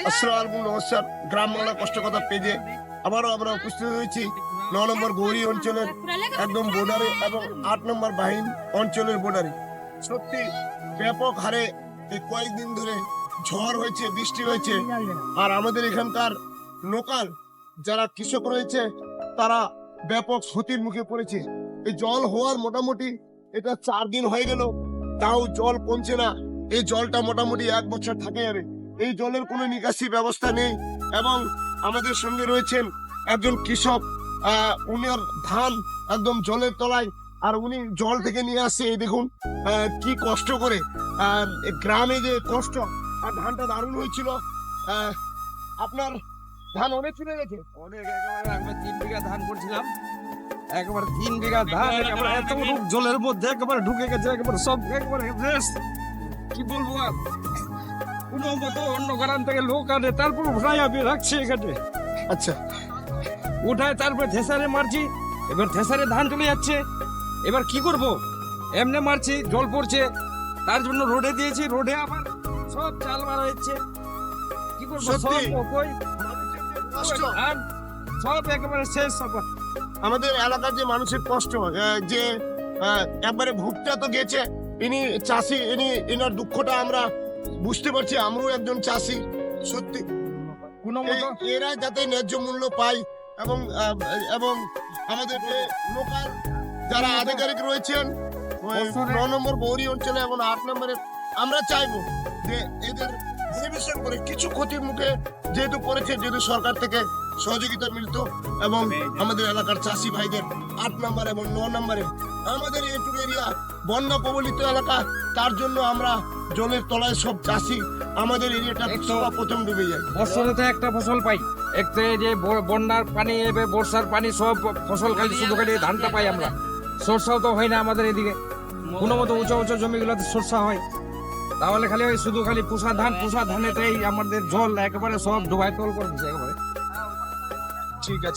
আসসালামু নমস্কার। গ্রাম বাংলা কষ্টকথা পেজে আবারও আমরা উপস্থিত হয়েছি 9 নম্বর গৌরী অঞ্চলের একদম বর্ডারে এবং 8 নম্বর বাহিন অঞ্চলের বর্ডারে। সত্যি ব্যাপক হারে এই কয়েকদিন ধরে ঝড় হয়েছে, বৃষ্টি হয়েছে, আর আমাদের এখানকার লোকাল যারা কৃষক রয়েছে তারা ব্যাপক ক্ষতির মুখে পড়েছে। এই জল হওয়ার মোটামুটি এটা 4 দিন হয়ে গেল, তাও জল কমছে না। এই জলটা মোটামুটি 1 বছর থাকে যাবে। এই জলের কোনো নিকাশি ব্যবস্থা নেই এবং আমাদের সঙ্গে রয়েছেন একজন কৃষক। উনার ধান একদম জলের তলায়, আর উনি জল থেকে নিয়ে আসছে। এই দেখুন কি কষ্ট করে, গ্রামে যে কষ্ট। আর ধানটা দারুণ হয়েছিল। আপনার ধান অনেক চলে গেছে? অনেক, একেবারে আমি 3 বিঘা ধান করছিলাম, একেবারে 3 বিঘা ধান একেবারে এতটুকু জলের মধ্যে একেবারে ঢুকে গেছে, একেবারে সব একেবারে রেস্ট। কি বলবো আর, কোনো মতো অন্য গ্রাম থেকে লোক আনে, তারপর উঠাই আমি রাখছি এখানে। আচ্ছা, উঠায় তারপরে থেসারে মারছি, এবার থেসারে ধান চলে যাচ্ছে। এবার কি করব, এমনি মারছি, জল পড়ছে, তার জন্য রোডে দিয়েছি, রোডে আবার সব চাল মারা হচ্ছে। কি করবো, সব সত্যি। কই কষ্ট। আর সব একেবারে শেষ সব। আমাদের এলাকার যে মানুষের কষ্ট, যে একবারে ভুট্টা তো গেছে। ইনি চাষি, এনার দুঃখটা আমরা বুঝতে পারছি। আমরাও একজন চাষি। সত্যি কোনো মতো এরা যাতে ন্যায্য মূল্য পায় এবং এবং আমাদের যে লোকাল যারা আধিকারিক রয়েছেন ওই 9 নম্বর গৌরী অঞ্চলে এবং 8 নম্বরে, আমরা চাইবো যে এদের পরিবেশন করে কিছু ক্ষতির মুখে যেহেতু পড়েছে, যেহেতু সরকার থেকে সহযোগিতা মিলতো এবং আমাদের এলাকার চাষি ভাইদের 8 নম্বর এবং 9 নম্বরে আমাদের এইটুকু এরিয়া বন্যা কবলিত এলাকা, তার জন্য আমরা জলের তলায় সব চাষি, আমাদের এরিয়াটা সবার প্রথম ডুবে যায়। বছরে তো একটা ফসল পাই, একটা এই যে বন্যার পানি এবে বর্ষার পানি সব ফসল খালি শুধু খালি ধানটা পাই আমরা। সরষাও তো হয় না আমাদের এদিকে, কোনো মতো উঁচু উঁচু জমিগুলোতে সরষা হয়, তাহলে খালি ওই শুধু খালি পুষা ধানেতেই আমাদের জল একেবারে সব ডুবাই তল করে দিচ্ছে একেবারে। ঠিক আছে।